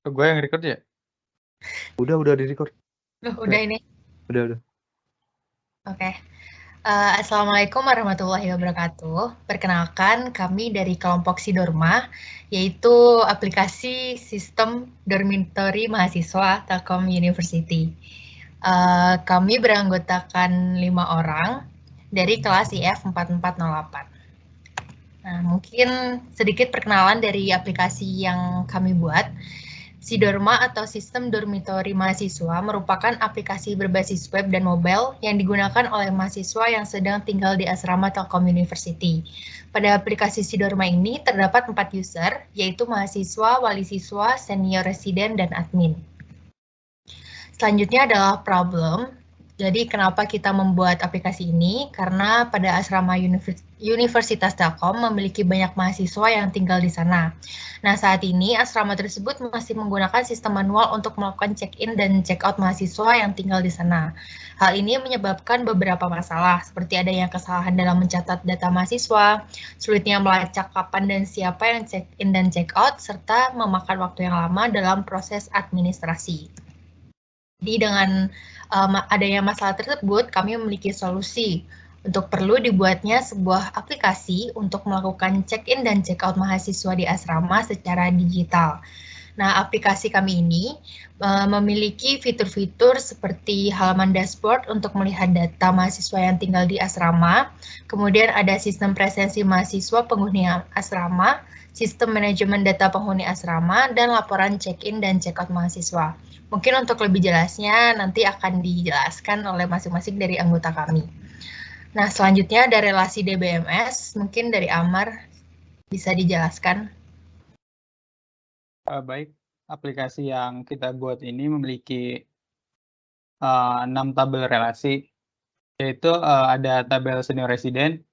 Gue yang record ya? Udah di-record. Udah ini. Udah. Oke. Assalamualaikum warahmatullahi wabarakatuh. Perkenalkan, kami dari kelompok Sidorma, yaitu aplikasi sistem dormitory mahasiswa Telkom University. Kami beranggotakan 5 orang dari kelas IF 4408. Nah, mungkin sedikit perkenalan dari aplikasi yang kami buat. Sidorma atau Sistem Dormitory Mahasiswa merupakan aplikasi berbasis web dan mobile yang digunakan oleh mahasiswa yang sedang tinggal di asrama Telkom University. Pada aplikasi Sidorma ini terdapat 4 user, yaitu mahasiswa, wali siswa, senior residen, dan admin. Selanjutnya adalah problem. Jadi kenapa kita membuat aplikasi ini? Karena pada asrama Universitas Telkom memiliki banyak mahasiswa yang tinggal di sana. Nah, saat ini asrama tersebut masih menggunakan sistem manual untuk melakukan check-in dan check-out mahasiswa yang tinggal di sana. Hal ini menyebabkan beberapa masalah, seperti adanya kesalahan dalam mencatat data mahasiswa, sulitnya melacak kapan dan siapa yang check-in dan check-out, serta memakan waktu yang lama dalam proses administrasi. Jadi dengan adanya masalah tersebut, kami memiliki solusi untuk perlu dibuatnya sebuah aplikasi untuk melakukan check-in dan check-out mahasiswa di asrama secara digital. Nah, aplikasi kami ini memiliki fitur-fitur seperti halaman dashboard untuk melihat data mahasiswa yang tinggal di asrama, kemudian ada sistem presensi mahasiswa penghuni asrama, sistem manajemen data penghuni asrama, dan laporan check-in dan check-out mahasiswa. Mungkin untuk lebih jelasnya nanti akan dijelaskan oleh masing-masing dari anggota kami. Nah, selanjutnya ada relasi DBMS, mungkin dari Amar bisa dijelaskan. Baik, aplikasi yang kita buat ini memiliki 6 tabel relasi, yaitu ada tabel senior residen,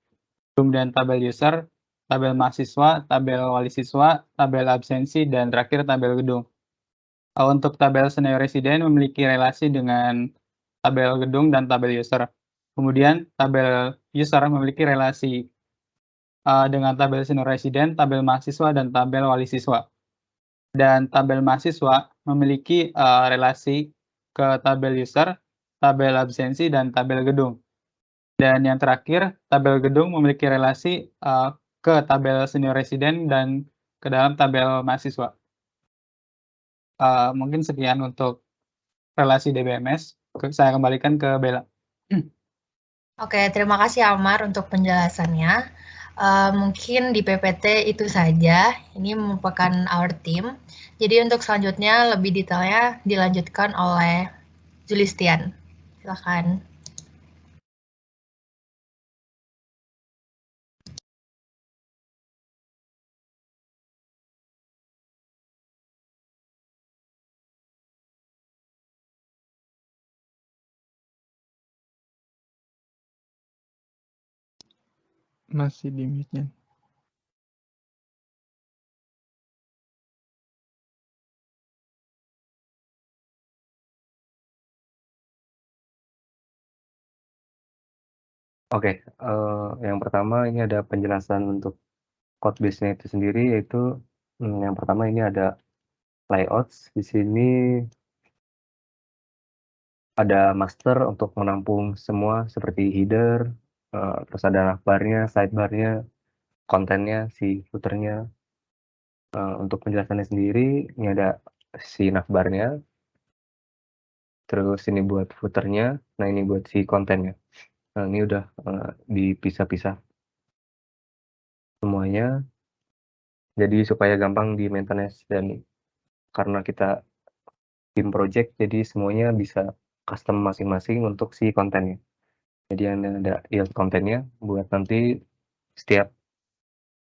dan tabel user, tabel mahasiswa, tabel wali siswa, tabel absensi, dan terakhir tabel gedung. Untuk tabel senior residen memiliki relasi dengan tabel gedung dan tabel user. Kemudian tabel user memiliki relasi dengan tabel senior residen, tabel mahasiswa, dan tabel wali siswa. Dan tabel mahasiswa memiliki relasi ke tabel user, tabel absensi, dan tabel gedung. Dan yang terakhir, tabel gedung memiliki relasi ke tabel senior residen dan ke dalam tabel mahasiswa. Mungkin sekian untuk relasi DBMS. Saya kembalikan ke Bella. Oke, terima kasih Amar untuk penjelasannya. Mungkin di PPT itu saja. Ini merupakan our team. Jadi untuk selanjutnya lebih detailnya dilanjutkan oleh Julistian. Silakan. Masih di mute-nya. Oke, yang pertama ini ada penjelasan untuk code base-nya itu sendiri, yaitu yang pertama ini ada layouts. Di sini ada master untuk menampung semua seperti header, terus ada navbarnya, sidebarnya, kontennya, si footernya. Untuk penjelasannya sendiri, ini ada si navbarnya, terus ini buat footernya, nah ini buat si kontennya. Nah ini udah dipisah-pisah semuanya, jadi supaya gampang di maintenance, dan karena kita tim project, jadi semuanya bisa custom masing-masing untuk si kontennya. Jadi ada yield kontennya buat nanti setiap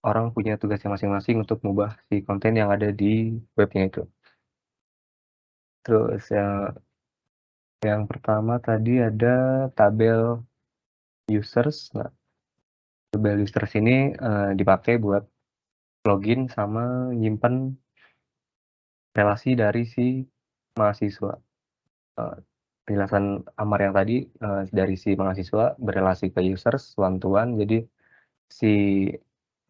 orang punya tugasnya masing-masing untuk mengubah si konten yang ada di webnya itu. Terus yang pertama tadi ada tabel users. Nah, tabel users ini dipakai buat login sama nyimpen relasi dari si mahasiswa. Penjelasan Amar yang tadi, dari si mahasiswa berelasi ke users one to one, jadi si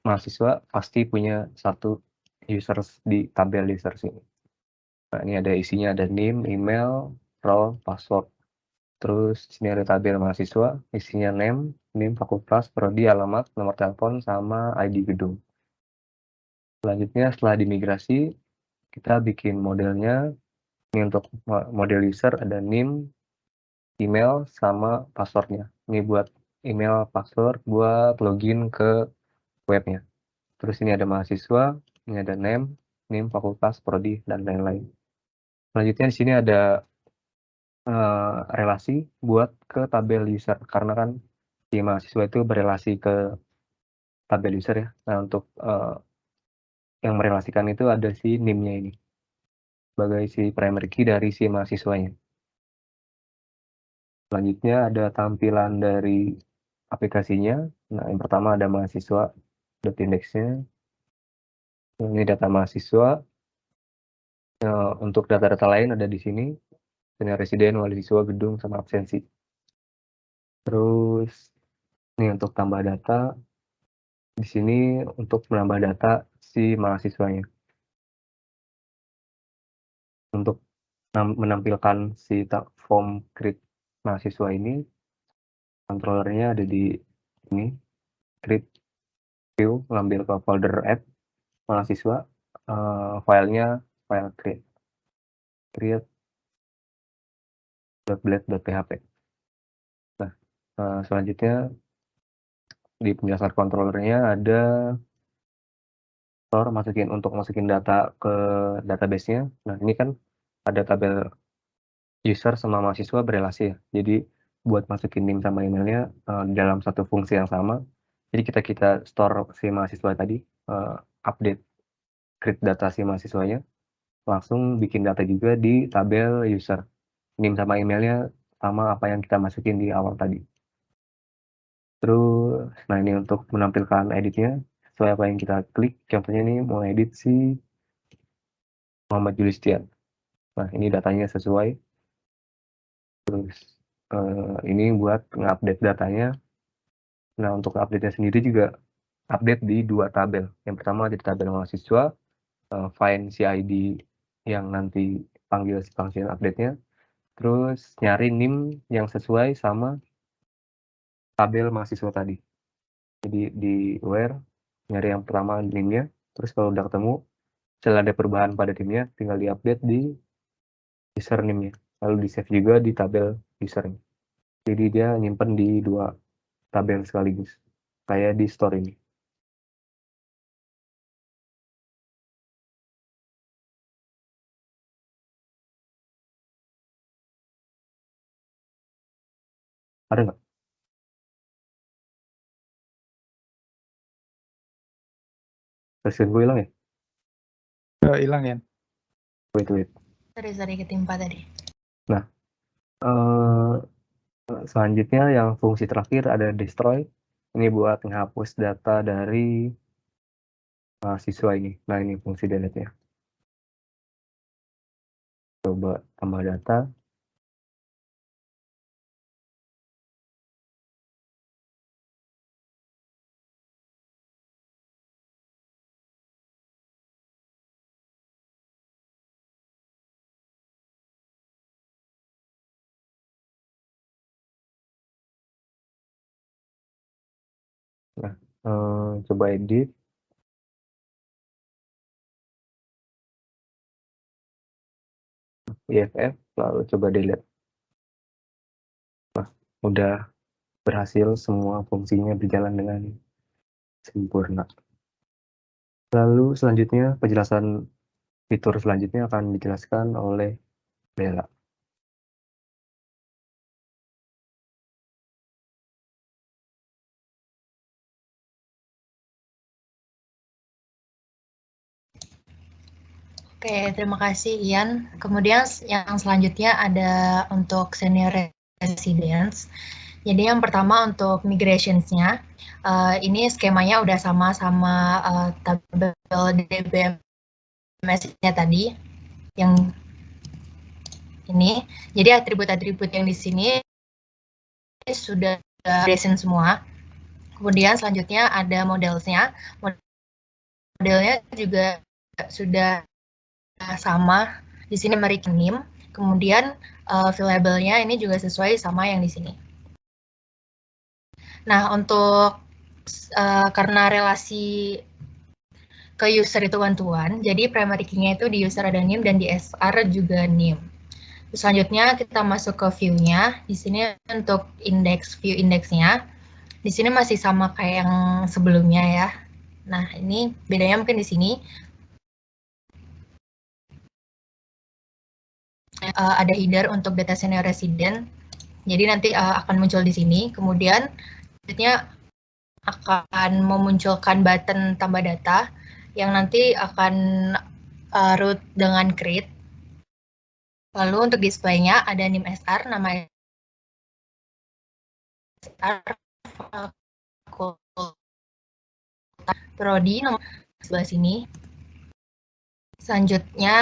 mahasiswa pasti punya satu users di tabel users ini. Nah, ini ada isinya, ada name, email, role, password. Terus sini ada tabel mahasiswa, isinya name, fakultas, prodi, alamat, nomor telepon, sama ID gedung. Selanjutnya setelah dimigrasi, kita bikin modelnya. Ini untuk model user ada name, email, sama passwordnya. Ini buat email, password, buat login ke webnya. Terus ini ada mahasiswa, ini ada name, fakultas, prodi, dan lain-lain. Selanjutnya di sini ada relasi buat ke tabel user, karena kan si mahasiswa itu berelasi ke tabel user ya. Nah, untuk yang merelasikan itu ada si name-nya ini sebagai si primary key dari si mahasiswanya. Selanjutnya ada tampilan dari aplikasinya. Nah, yang pertama ada mahasiswa, .indexnya. Ini data mahasiswa. Untuk data-data lain ada di sini. Senior residen, wali siswa, gedung, sama absensi. Terus ini untuk tambah data. Di sini untuk menambah data si mahasiswanya. Untuk menampilkan si form create mahasiswa ini, controllernya ada di ini, create view, ngambil ke folder app mahasiswa, filenya file create.blade.php. Nah, selanjutnya di penjelasan controllernya ada store, masukin data ke database-nya. Nah, ini kan ada tabel user sama mahasiswa berelasi ya. Jadi buat masukin name sama emailnya dalam satu fungsi yang sama. Jadi kita store si mahasiswa tadi, update create data si mahasiswanya, langsung bikin data juga di tabel user. Name sama emailnya sama apa yang kita masukin di awal tadi. Terus, nah ini untuk menampilkan editnya, sesuai apa yang kita klik. Contohnya ini mau edit si Muhammad Julistian. Nah, ini datanya sesuai. Terus, ini buat nge-update datanya. Nah, untuk update-nya sendiri juga update di 2 tabel. Yang pertama di tabel mahasiswa, find CID yang nanti panggil si function update-nya. Terus nyari NIM yang sesuai sama tabel mahasiswa tadi. Jadi di where nyari yang pertama NIM-nya, terus kalau udah ketemu, setelah ada perubahan pada NIM-nya, tinggal di-update di username-nya. Lalu di-save juga di tabel user-nya. Jadi dia nyimpen di 2 tabel sekaligus, kayak di store ini. Ada nggak? Presiden gue hilang ya? Hilang ya. Wait. Sorry, ketimpa tadi. Nah, selanjutnya yang fungsi terakhir ada destroy. Ini buat menghapus data dari mahasiswa ini. Nah, ini fungsi delete-nya. Coba tambah data. Nah, coba edit. IFF, lalu coba delete. Nah, udah berhasil, semua fungsinya berjalan dengan sempurna. Lalu selanjutnya penjelasan fitur selanjutnya akan dijelaskan oleh Bella. Oke, terima kasih Ian. Kemudian yang selanjutnya ada untuk senior residence. Jadi yang pertama untuk migrationsnya, ini skemanya udah sama tabel DBMS-nya tadi, yang ini. Jadi atribut-atribut yang di sini sudah migration semua. Kemudian selanjutnya ada modelsnya. Modelnya juga sudah sama Di sini memberikan NIM, kemudian field labelnya ini juga sesuai sama yang di sini. Nah, untuk karena relasi ke user itu one-to-one, jadi primary key-nya itu di user ada NIM dan di SR juga NIM. Selanjutnya kita masuk ke view-nya. Di sini untuk view index-nya, di sini masih sama kayak yang sebelumnya ya. Nah, ini bedanya mungkin di sini. Ada header untuk data senior resident. Jadi nanti akan muncul di sini. Kemudian selanjutnya akan memunculkan button tambah data yang nanti akan root dengan create. Lalu untuk display-nya ada NIM SR, nama SR, prodi nomor sebelah sini. Selanjutnya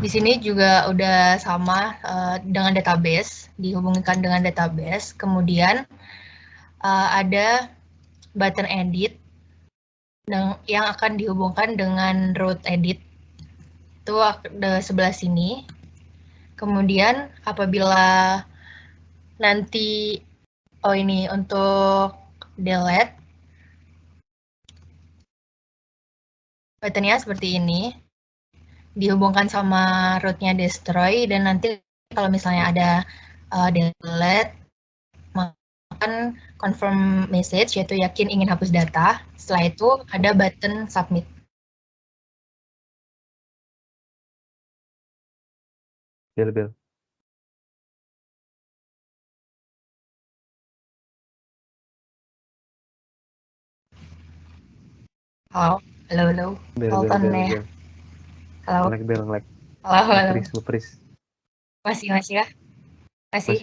di sini juga udah sama dengan database, dihubungkan dengan database. Kemudian ada button edit yang akan dihubungkan dengan root edit. Itu di sebelah sini. Kemudian apabila nanti, ini untuk delete, buttonnya seperti ini. Dihubungkan sama rootnya destroy, dan nanti kalau misalnya ada delete, maka confirm message, yaitu yakin ingin hapus data. Setelah itu ada button submit. Bel. Halo. Bel. Halo. Ngelek. Halo. Nge-freeze. Masih ya? Masih.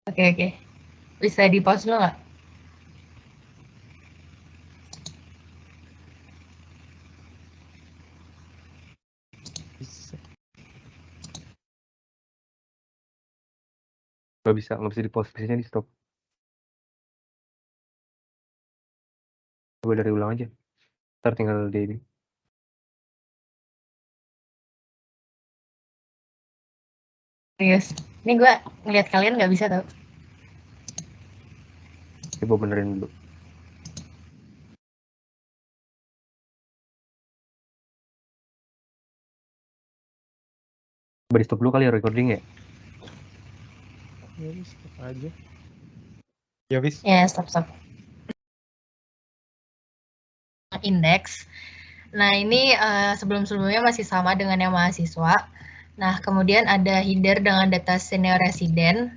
Oke. Bisa di pause dulu nggak? Nggak bisa di pause, biasanya di stop. Coba dari ulang aja. Ntar tinggal di ini. Serius. Ini gue ngeliat kalian nggak bisa tau. Coba benerin dulu. Coba di stop dulu kali ya recording ya. Ya wis, stop aja. Ya wis. Ya, stop. Index. Nah, ini sebelum-sebelumnya masih sama dengan yang mahasiswa. Nah, kemudian ada header dengan data senior resident.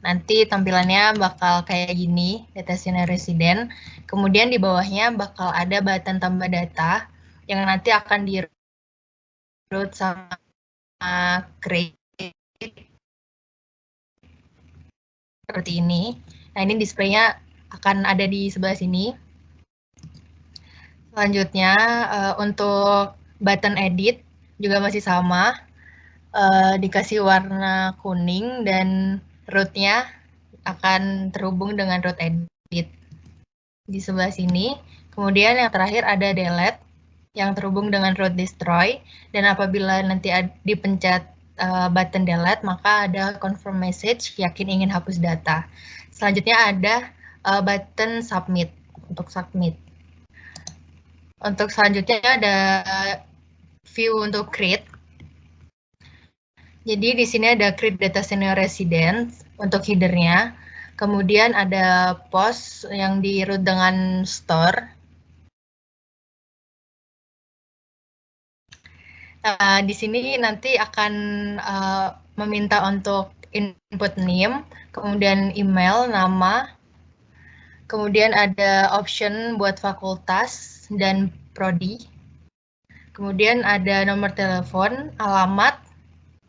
Nanti tampilannya bakal kayak gini, data senior resident. Kemudian di bawahnya bakal ada button tambah data yang nanti akan di-root sama create seperti ini. Nah, ini display-nya akan ada di sebelah sini. Selanjutnya, untuk button edit juga masih sama. Dikasih warna kuning dan root-nya akan terhubung dengan root edit di sebelah sini. Kemudian yang terakhir ada delete yang terhubung dengan root destroy, dan apabila nanti dipencet button delete, maka ada confirm message yakin ingin hapus data. Selanjutnya ada button submit untuk submit. Untuk selanjutnya ada view untuk create. Jadi di sini ada create data senior resident untuk header-nya. Kemudian ada post yang di root dengan store. Di sini nanti akan meminta untuk input name, kemudian email, nama, kemudian ada option buat fakultas dan prodi. Kemudian ada nomor telepon, alamat,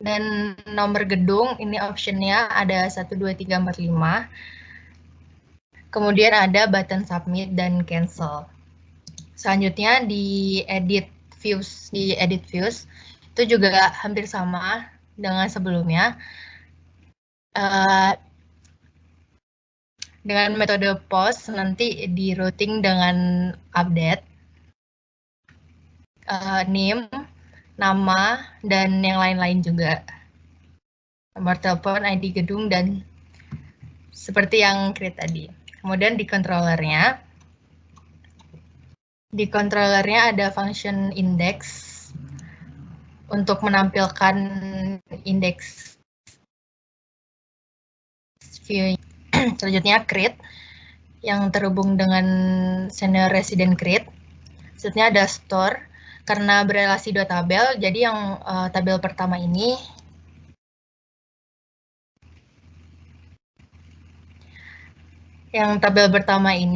dan nomor gedung. Ini optionnya ada 1, 2, 3, 4, 5. Kemudian ada button submit dan cancel. Selanjutnya di edit views itu juga hampir sama dengan sebelumnya. Dengan metode post nanti di routing dengan update. NIM, nama, dan yang lain-lain juga. Nomor telepon, ID gedung, dan seperti yang create tadi. Kemudian di controllernya ada function index untuk menampilkan indeks view. Selanjutnya create yang terhubung dengan senior resident create. Selanjutnya ada store karena berelasi dua tabel. Jadi yang tabel pertama ini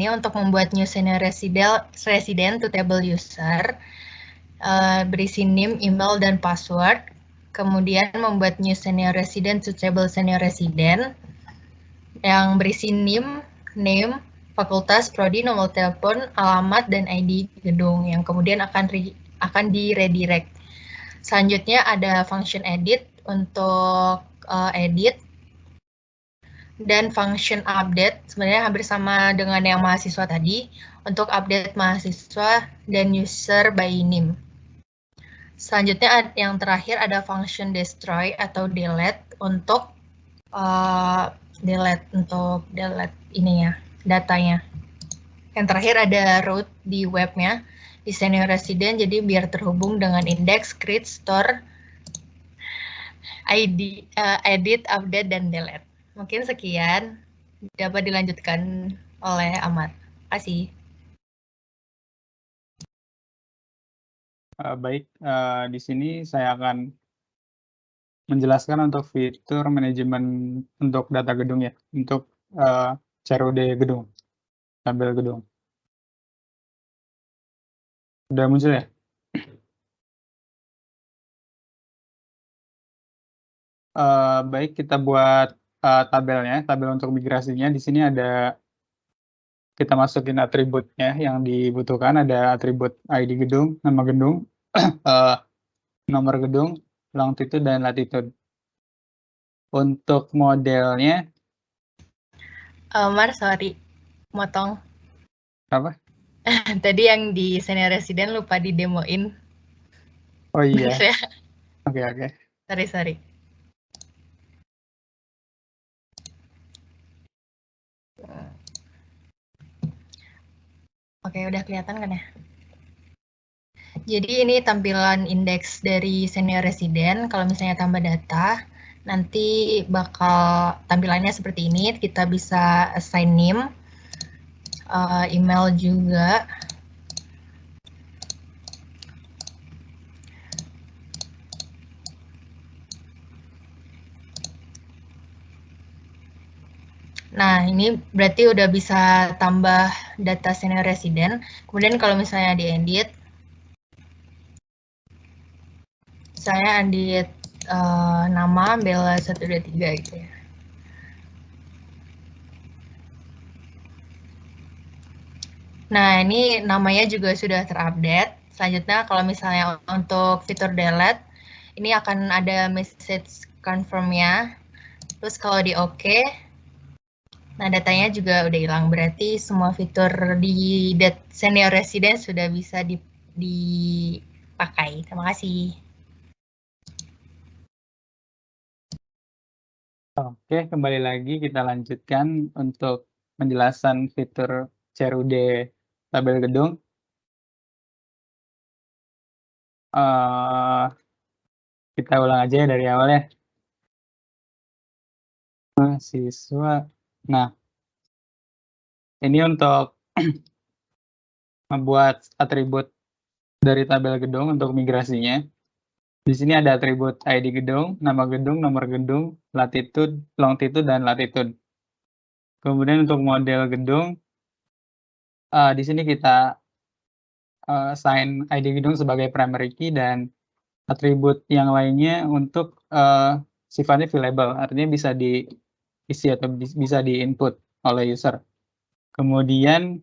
untuk membuat new senior resident to table user, berisi name, email, dan password. Kemudian membuat new senior resident to table senior resident yang berisi name, fakultas, prodi, nomor telepon, alamat, dan ID gedung yang kemudian akan di redirect. Selanjutnya ada function edit untuk edit, dan function update sebenarnya hampir sama dengan yang mahasiswa tadi untuk update mahasiswa dan user by name. Selanjutnya yang terakhir ada function destroy atau delete untuk delete ininya, datanya. Yang terakhir ada route di webnya di senior resident, jadi biar terhubung dengan index, create, store, ID, edit, update, dan delete. Mungkin sekian, dapat dilanjutkan oleh Ahmad. Terima kasih. Baik, di sini saya akan menjelaskan untuk fitur manajemen untuk data gedung ya, untuk CRUD gedung, tabel gedung. Sudah muncul ya? Baik, kita buat tabelnya, tabel untuk migrasinya. Di sini ada, kita masukin atributnya yang dibutuhkan, ada atribut ID gedung, nama gedung, nomor gedung, longitude, dan latitude. Untuk modelnya, Mar, sorry, motong. apa? Tadi yang di senior resident lupa didemoin. Oh iya. Ya. Oke. Sorry. Oke, udah kelihatan kan ya? Jadi ini tampilan indeks dari senior resident. Kalau misalnya tambah data, nanti bakal tampilannya seperti ini. Kita bisa assign name, email juga. Nah, ini berarti udah bisa tambah data senior resident. Kemudian kalau misalnya diedit, saya edit nama Bella 123 gitu ya. Nah, ini namanya juga sudah terupdate. Selanjutnya kalau misalnya untuk fitur delete, ini akan ada message confirm-nya. Terus kalau di OK, nah datanya juga udah hilang. Berarti semua fitur di senior resident sudah bisa dipakai. Terima kasih. Oke, kembali lagi kita lanjutkan untuk penjelasan fitur CRUD tabel gedung. Kita ulang aja dari awal ya. Mahasiswa. Nah, ini untuk membuat atribut dari tabel gedung untuk migrasinya. Di sini ada atribut ID gedung, nama gedung, nomor gedung, latitude, longitude, dan latitude. Kemudian untuk model gedung, di sini kita assign ID gedung sebagai primary key dan atribut yang lainnya untuk sifatnya available, artinya bisa diisi atau bisa di-input oleh user. Kemudian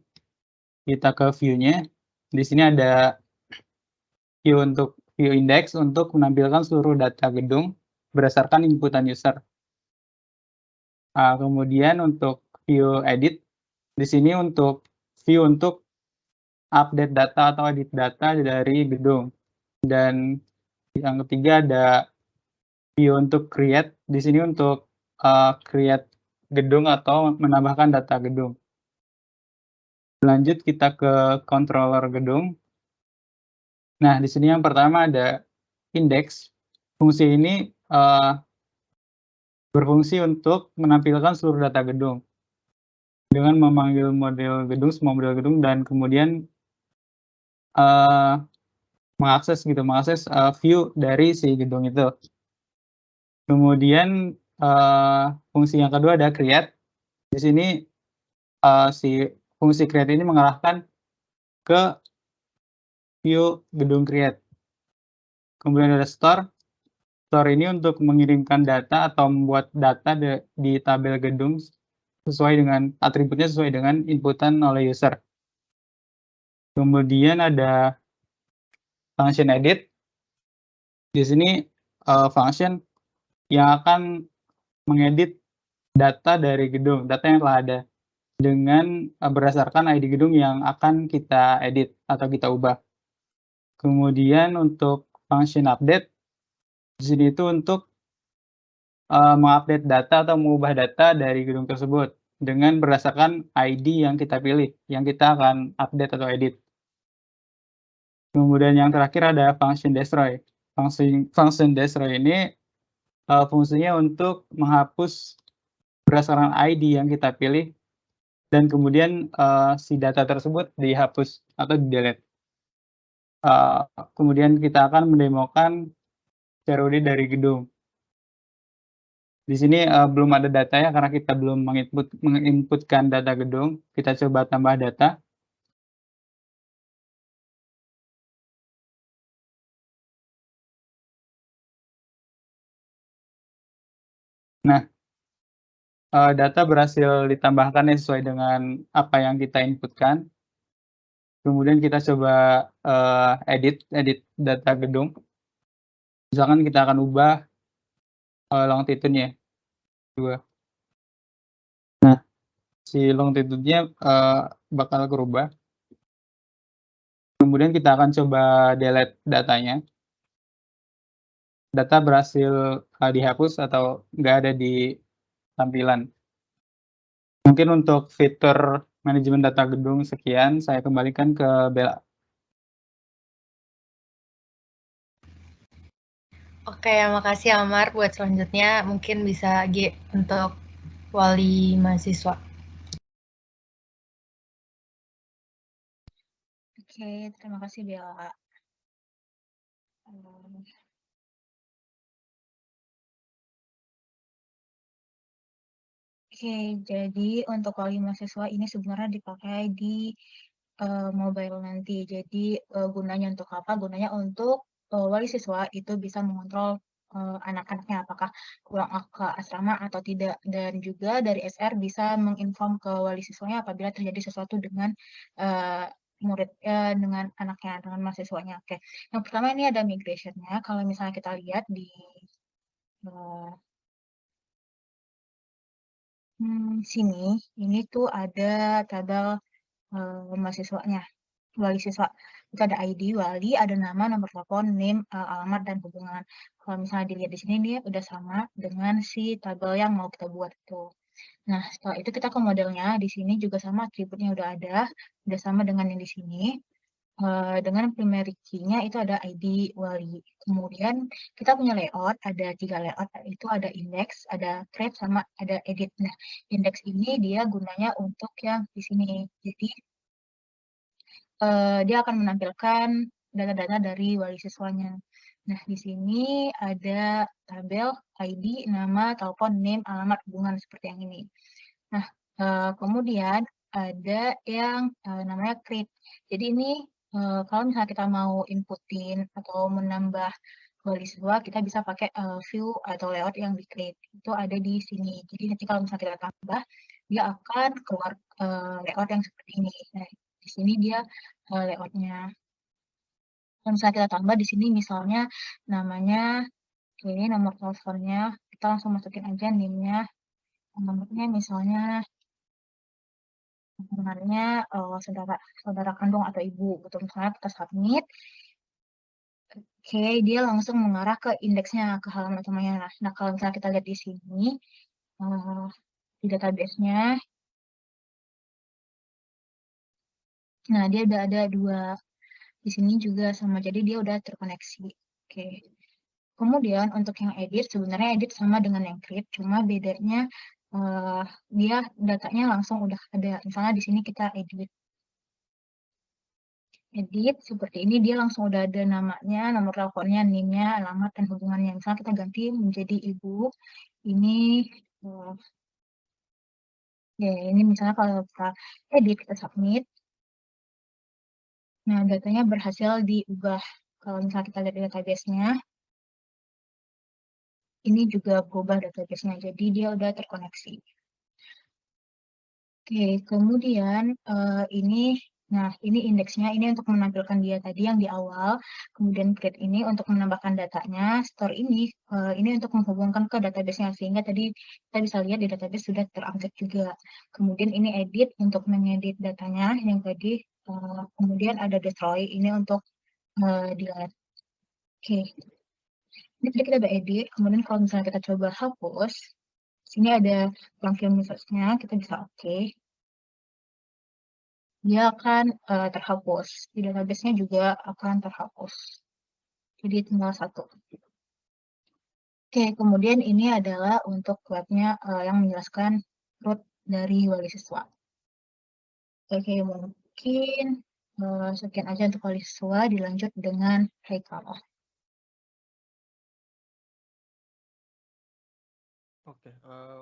kita ke view-nya. Di sini ada view index untuk menampilkan seluruh data gedung berdasarkan inputan user. Kemudian untuk view edit, di sini untuk view untuk update data atau edit data dari gedung. Dan yang ketiga ada view untuk create. Di sini untuk create gedung atau menambahkan data gedung. Lanjut kita ke controller gedung. Nah, di sini yang pertama ada index. Fungsi ini berfungsi untuk menampilkan seluruh data gedung dengan memanggil model gedung, semua model gedung, dan kemudian mengakses view dari si gedung itu. Kemudian fungsi yang kedua ada create. Di sini si fungsi create ini mengarahkan ke view gedung create. Kemudian ada store. Store ini untuk mengirimkan data atau membuat data di tabel gedung sesuai dengan atributnya sesuai dengan inputan oleh user. Kemudian ada function edit. Di sini function yang akan mengedit data dari gedung, data yang telah ada dengan berdasarkan ID gedung yang akan kita edit atau kita ubah. Kemudian untuk function update, di sini itu untuk mengupdate data atau mengubah data dari gedung tersebut dengan berdasarkan ID yang kita pilih, yang kita akan update atau edit. Kemudian yang terakhir ada function destroy. Function destroy ini fungsinya untuk menghapus berdasarkan ID yang kita pilih dan kemudian si data tersebut dihapus atau di-delete. Kemudian kita akan mendemokan CRUD dari gedung. Di sini belum ada datanya karena kita belum menginputkan data gedung. Kita coba tambah data. Nah, data berhasil ditambahkan sesuai dengan apa yang kita inputkan. Kemudian kita coba edit data gedung. Misalkan kita akan ubah longitude-nya 2. Nah, si longitude-nya bakal berubah. Kemudian kita akan coba delete datanya. Data berhasil dihapus atau nggak ada di tampilan. Mungkin untuk fitur manajemen data gedung sekian, saya kembalikan ke Bella. Oke, makasih Amar. Buat selanjutnya mungkin bisa G untuk wali mahasiswa. Oke, terima kasih Bella. Oke, jadi untuk wali mahasiswa ini sebenarnya dipakai di mobile nanti. Jadi gunanya untuk apa? Gunanya untuk wali siswa itu bisa mengontrol anak-anaknya apakah pulang ke asrama atau tidak, dan juga dari SR bisa menginform ke wali siswanya apabila terjadi sesuatu dengan muridnya, dengan anaknya, dengan mahasiswanya. Oke, yang pertama ini ada migration-nya. Kalau misalnya kita lihat di sini, ini tuh ada tabel mahasiswanya, wali siswa. Itu ada ID wali, ada nama, nomor telepon, name, alamat, dan hubungan. Kalau misalnya dilihat di sini, dia udah sama dengan si tabel yang mau kita buat itu. Nah, setelah itu kita ke modelnya. Di sini juga sama, atributnya udah ada, udah sama dengan yang di sini. Dengan primary key-nya itu ada ID wali. Kemudian kita punya layout, ada 3 layout, itu ada index, ada create, sama ada edit. Nah, index ini dia gunanya untuk yang di sini. Jadi dia akan menampilkan data-data dari wali siswanya. Nah, di sini ada tabel ID, nama, telepon, name, alamat, hubungan seperti yang ini. Nah, kemudian ada yang namanya create. Jadi ini kalau misalnya kita mau inputin atau menambah wali siswa, kita bisa pakai view atau layout yang di create. Itu ada di sini. Jadi nanti kalau misalnya kita tambah, dia akan keluar layout yang seperti ini. Nah, di sini dia layoutnya. Kalau misalnya kita tambah di sini misalnya namanya, ini nomor teleponnya, kita langsung masukin aja name-nya, nomornya misalnya saudara kandung atau ibu, gitu. Misalnya kita submit, Oke, dia langsung mengarah ke indeksnya, ke halaman utamanya. Nah, kalau misalnya kita lihat di sini, di database-nya, nah dia udah ada 2 di sini juga sama, jadi dia udah terkoneksi. Oke. Kemudian untuk yang edit, sebenarnya edit sama dengan yang create, cuma bedanya dia datanya langsung udah ada. Misalnya di sini kita edit seperti ini, dia langsung udah ada namanya, nomor teleponnya, NIM-nya, alamat, dan hubungannya. Misalnya kita ganti menjadi ibu, ini ya ini misalnya kalau kita edit, kita submit, nah datanya berhasil diubah. Kalau misalnya kita lihat di database-nya, ini juga berubah database-nya, jadi dia udah terkoneksi. Oke, kemudian ini indeksnya, ini untuk menampilkan dia tadi yang di awal, kemudian create ini untuk menambahkan datanya, store ini untuk menghubungkan ke database-nya, sehingga tadi kita bisa lihat di database sudah terupdate juga. Kemudian ini edit untuk mengedit datanya yang tadi, kemudian ada destroy ini untuk delete. Oke, ini tadi kita udah edit, kemudian kalau misalnya kita coba hapus, sini ada confirm users-nya, kita bisa oke. Dia akan terhapus. Di database-nya juga akan terhapus. Jadi tinggal 1. Oke, kemudian ini adalah untuk webnya yang menjelaskan root dari wali siswa. Oke, mungkin sekian aja untuk wali siswa, dilanjut dengan Haikal. Oke,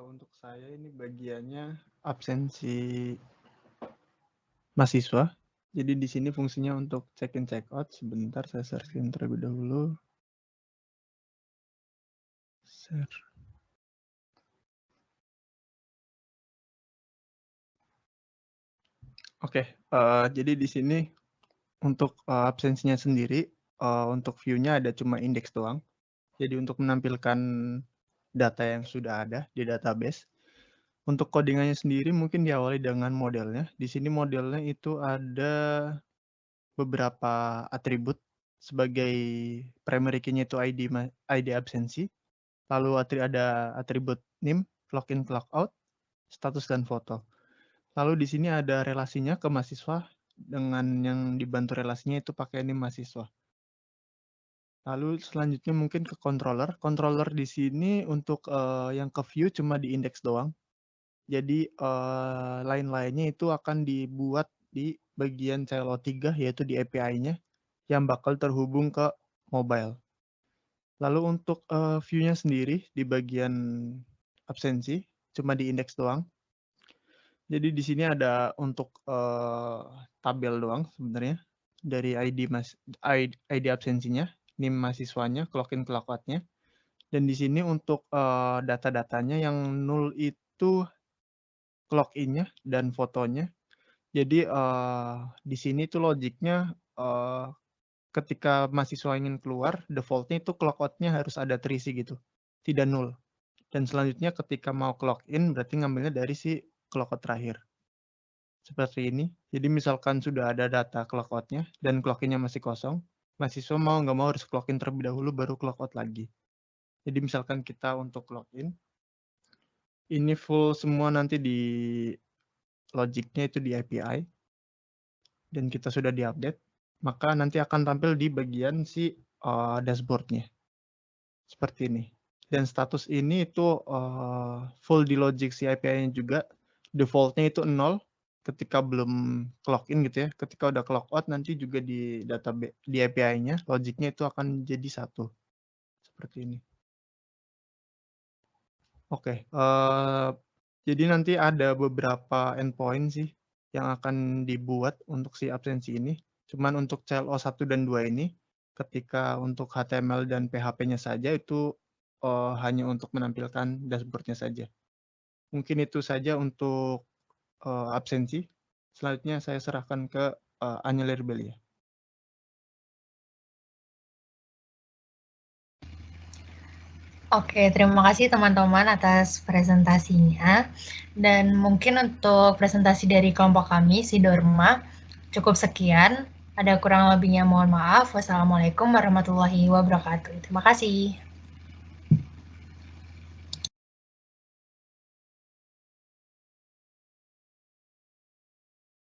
untuk saya ini bagiannya absensi mahasiswa. Jadi di sini fungsinya untuk check in check out. Sebentar saya searching terlebih dahulu. Share. Oke, jadi di sini untuk absensinya sendiri, untuk view-nya ada cuma indeks doang. Jadi untuk menampilkan data yang sudah ada di database. Untuk codingannya sendiri mungkin diawali dengan modelnya. Di sini modelnya itu ada beberapa atribut. Sebagai primary key-nya itu ID absensi. Lalu ada atribut name, login, logout, status, dan foto. Lalu di sini ada relasinya ke mahasiswa dengan yang dibantu relasinya itu pakai name mahasiswa. Lalu selanjutnya mungkin ke controller. Controller di sini untuk yang ke view cuma di indeks doang. Jadi lain-lainnya itu akan dibuat di bagian CLO3 yaitu di API-nya yang bakal terhubung ke mobile. Lalu untuk view-nya sendiri di bagian absensi cuma di indeks doang. Jadi di sini ada untuk tabel doang sebenarnya dari ID absensinya, NIM mahasiswanya, login, logout-nya. Dan di sini untuk data-datanya yang nol itu login-nya dan fotonya. Jadi di sini tuh logiknya ketika mahasiswa ingin keluar, default-nya itu logout-nya harus ada terisi gitu, tidak nol. Dan selanjutnya ketika mau login berarti ngambilnya dari si logout terakhir. Seperti ini. Jadi misalkan sudah ada data logout-nya dan login-nya masih kosong, mahasiswa mau nggak mau harus login terlebih dahulu baru logout lagi. Jadi misalkan kita untuk login, ini full semua nanti di logiknya itu di API, dan kita sudah diupdate, maka nanti akan tampil di bagian si dashboard-nya. Seperti ini. Dan status ini itu full di logic si API-nya juga, default-nya itu 0 ketika belum login gitu ya. Ketika udah logout nanti juga di database di API-nya logiknya itu akan jadi 1. Seperti ini. Oke, jadi nanti ada beberapa endpoint sih yang akan dibuat untuk si absensi ini. Cuman untuk CLO 1 dan 2 ini, ketika untuk HTML dan PHP-nya saja itu hanya untuk menampilkan dashboard-nya saja. Mungkin itu saja untuk absensi. Selanjutnya saya serahkan ke Anyelir Belia. Oke, terima kasih teman-teman atas presentasinya. Dan mungkin untuk presentasi dari kelompok kami, Sidorma, cukup sekian. Ada kurang lebihnya mohon maaf. Wassalamualaikum warahmatullahi wabarakatuh. Terima kasih.